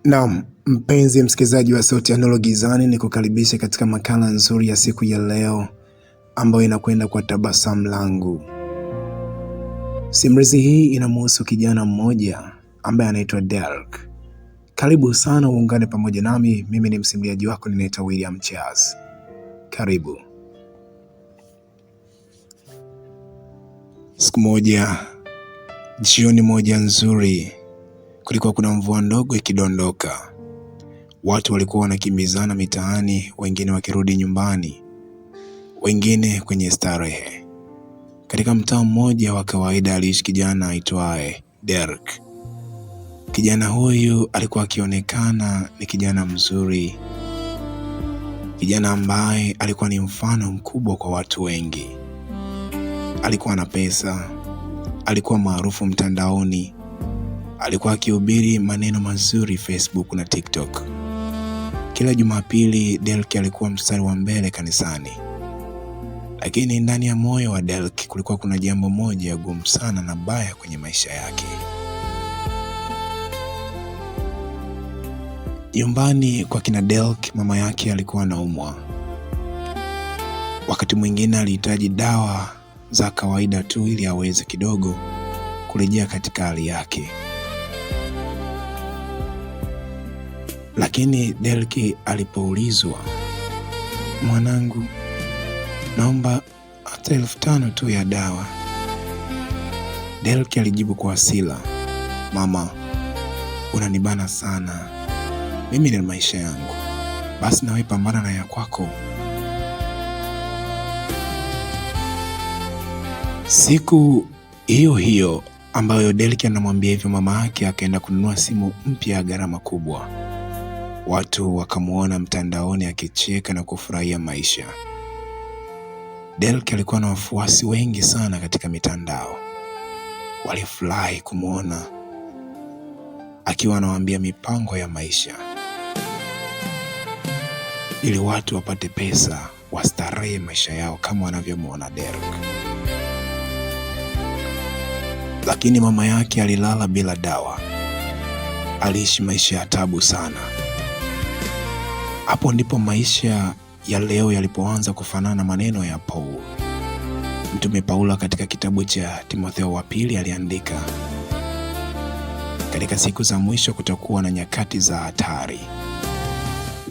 Naam, mpenzi msikilizaji wa Sauti ya Nuru Gizani, ni kukaribisha katika makala nzuri ya siku ya leo ambayo inakwenda kwa tabasamu langu. Simulizi hii inamhusu kijana mmoja ambaye anaitwa Derek. Karibu sana uungane pamoja nami, mimi ni msimuliaji wako, ninaitwa William Charles. Karibu. Siku moja, jioni moja nzuri, kulikuwa kuna mvua ndogo ikidondoka. Watu walikuwa wanakimbizana mitaani, wengine wakirudi nyumbani, wengine kwenye starehe. Katika mtaa mmoja wa kawaida aliishi kijana aitwaye Derek. Kijana huyu alikuwa akionekana ni kijana mzuri, kijana ambaye alikuwa ni mfano mkubwa kwa watu wengi. Alikuwa na pesa, alikuwa maarufu mtandaoni, alikuwa akihubiri maneno mazuri Facebook na TikTok. Kila Jumapili Derek alikuwa mstari wa mbele kanisani. Lakini ndani ya moyo wa Derek kulikuwa kuna jambo moja gumu sana na baya kwenye maisha yake. Nyumbani kwa kina Derek, mama yake alikuwa anaumwa. Wakati mwingine alihitaji dawa za kawaida tu ili aweze kidogo kurejea katika hali yake. Lakini Derek alipoulizwa, "Mwanangu, naomba hata 5,000 tu ya dawa." Derek alijibu kwa hasira, "Mama, unanibana sana. Mimi ni maisha yangu. Basi nawe pambana na ya kwako." Siku hiyo hiyo ambayo Derek anamwambia hivyo, mama yake akaenda kununua simu mpya ya gharama kubwa. Watu wakamuona mtandaoni akicheka na kufurahia maisha. Derek alikuwa na wafuasi wengi sana katika mitandao. Walifurahi kumuona akiwa anawaambia mipango ya maisha ili watu wapate pesa, wastarehe maisha yao kama wanavyomuona Derek. Lakini mama yake alilala bila dawa. Aliishi maisha ya taabu sana. Hapo ndipo maisha ya leo yalipoanza kufanana maneno ya Paul. Mtume Paulo katika kitabu cha Timotheo wa pili aliandika, "Katika siku za mwisho kutakuwa na nyakati za hatari.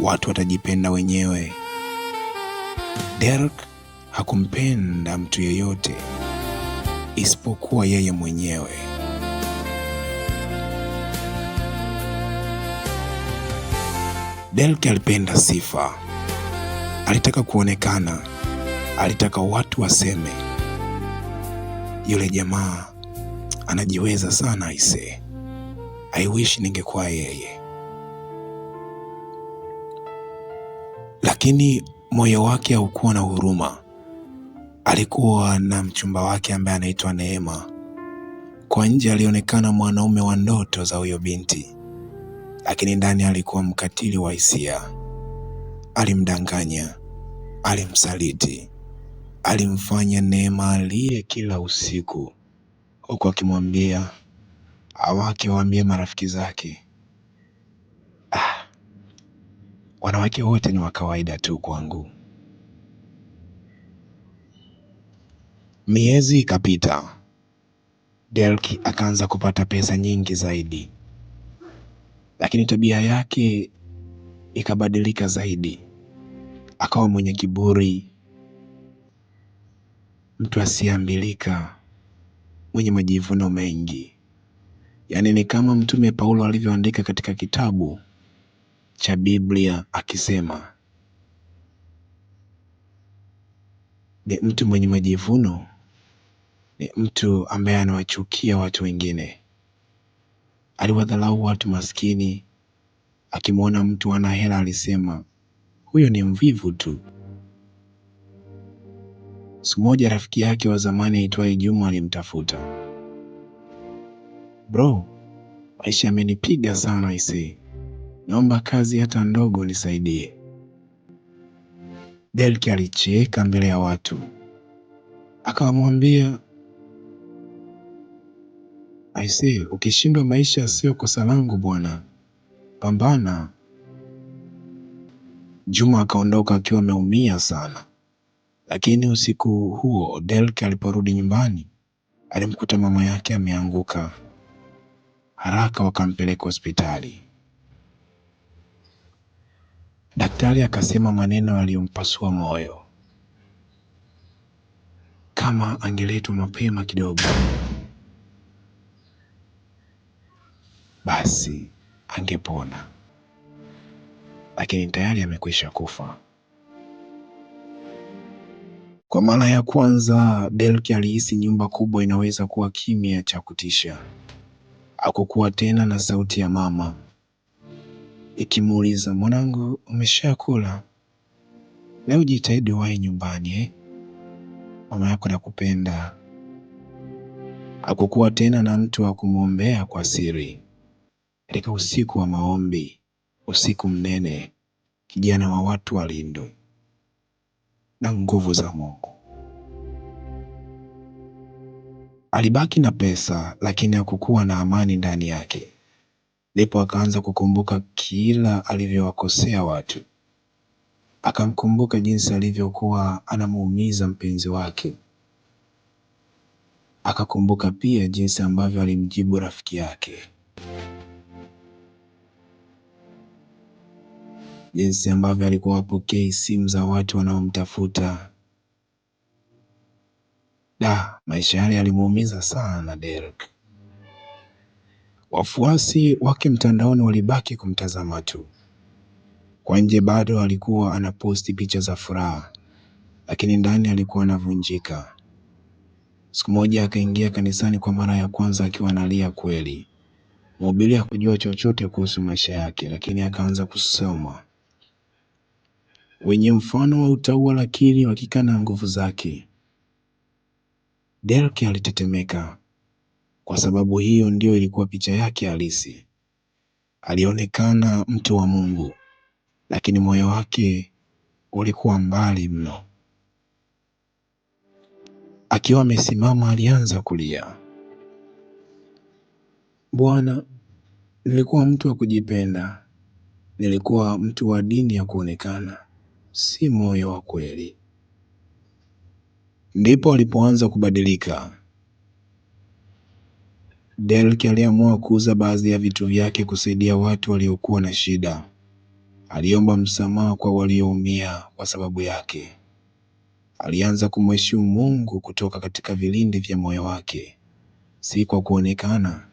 Watu watajipenda wenyewe." Derek hakumpenda mtu yeyote isipokuwa yeye mwenyewe. Derek alipenda sifa. Alitaka kuonekana. Alitaka watu waseme, "Yule jamaa anajiweza sana aise. I wish ningekuwa yeye." Lakini moyo wake haukuwa na huruma. Alikuwa na mchumba wake ambaye anaitwa Neema. Kwa nje alionekana mwanaume wa ndoto za huyo binti, lakini ndani alikuwa mkatili wa hisia. Alimdanganya, alimsaliti, alimfanya Neema alie kila usiku, huku akimwambia waambie marafiki zake, "Wanawake wote ni wa kawaida tu kwangu." Miezi ikapita. Derek akaanza kupata pesa nyingi zaidi, lakini tabia yake ikabadilika zaidi. Akawa mwenye kiburi, mtu asiyeambilika, mwenye majivuno mengi. Yaani ni kama Mtume Paulo alivyoandika katika kitabu cha Biblia akisema, ni mtu mwenye majivuno ni mtu ambaye anawachukia watu wengine. Aliwadharau watu maskini. Akimwona mtu ana hela alisema, "Huyo ni mvivu tu." Siku moja rafiki yake wa zamani aitwaye Juma alimtafuta, "Bro, maisha yamenipiga sana ise. Naomba kazi hata ndogo nisaidie." Derek alicheka mbele ya watu. Akamwambia, "Aise, ukishindwa maisha sio kosa langu bwana. pambana. Juma akaondoka akiwa ameumia sana. Lakini usiku huo Derek aliporudi nyumbani, alimkuta mama yake ameanguka. Haraka wakampeleka hospitali. Daktari akasema maneno yaliyompasua moyo. Kama angeletwa mapema kidogo, basi angepona. Lakini tayari amekwisha kufa. Kwa mara ya kwanza, Derek alihisi nyumba kubwa inaweza kuwa kimya cha kutisha. Hakukuwa tena na sauti ya mama ikimuuliza, mwanangu, umeshakula? Leo jitahidi wahi nyumbani mama yako anakupenda. Hakukuwa tena na mtu wa kumwombea kwa siri. Katika usiku wa maombi, usiku mnene, kijana wa watu walindwe na nguvu za Mungu. Alibaki na pesa, lakini hakukuwa na amani ndani yake. Ndipo akaanza kukumbuka kila alivyowakosea watu. Akamkumbuka jinsi alivyokuwa anamuumiza mpenzi wake. Akakumbuka pia jinsi ambavyo alimjibu rafiki yake, jinsi ambavyo alikuwa hapokei simu za watu wanaomtafuta. Maisha yale yalimuumiza sana Derek. Wafuasi wake mtandaoni walibaki kumtazama tu. Kwa nje bado alikuwa anaposti picha za furaha, lakini ndani alikuwa anavunjika. Siku moja akaingia kanisani kwa mara ya kwanza akiwa analia kweli. Mhubiri hakujua chochote kuhusu maisha yake, lakini akaanza kusoma, wenye mfano wa utauwa lakini wakikana nguvu zake. Derek alitetemeka, kwa sababu hiyo ndio ilikuwa picha yake halisi. Alionekana mtu wa Mungu, lakini moyo wake ulikuwa mbali mno. Akiwa amesimama alianza kulia. Bwana, nilikuwa mtu wa kujipenda. Nilikuwa mtu wa dini ya kuonekana, si moyo wa kweli. Ndipo alipoanza kubadilika. Derek aliamua kuuza baadhi ya vitu vyake kusaidia watu waliokuwa na shida. Aliomba msamaha kwa walioumia kwa sababu yake. Alianza kumheshimu Mungu kutoka katika vilindi vya moyo wake, si kwa kuonekana,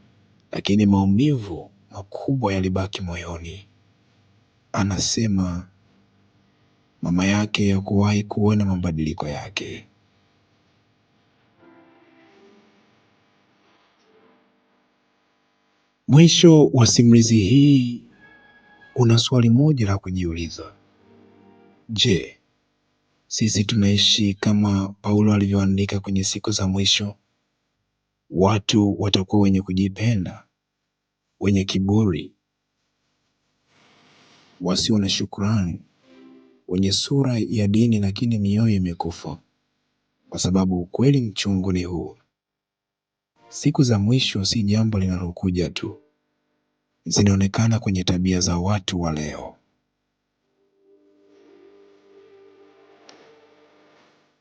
lakini maumivu makubwa yalibaki moyoni. Anasema mama yake hakuwahi kuona mabadiliko yake. Mwisho wa simulizi hii una swali moja la kujiuliza. Je, sisi tunaishi kama Paulo alivyoandika kwenye siku za mwisho? Watu watakuwa wenye kujipenda, wenye kiburi, wasio na shukrani, wenye sura ya dini lakini mioyo imekufa. Kwa sababu ukweli mchungu ni huu: siku za mwisho si jambo linalokuja tu, zinaonekana kwenye tabia za watu wa leo.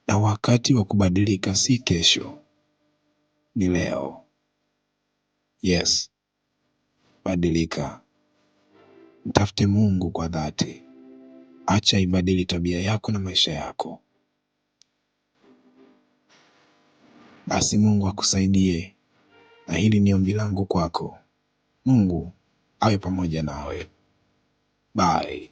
Na wakati wa kubadilika si kesho, ni leo. Yes, badilika. Mtafute Mungu kwa dhati. Acha ibadili tabia yako na maisha yako. Basi Mungu akusaidie, na hili ni ombi langu kwako. Mungu awe pamoja nawe. Bye.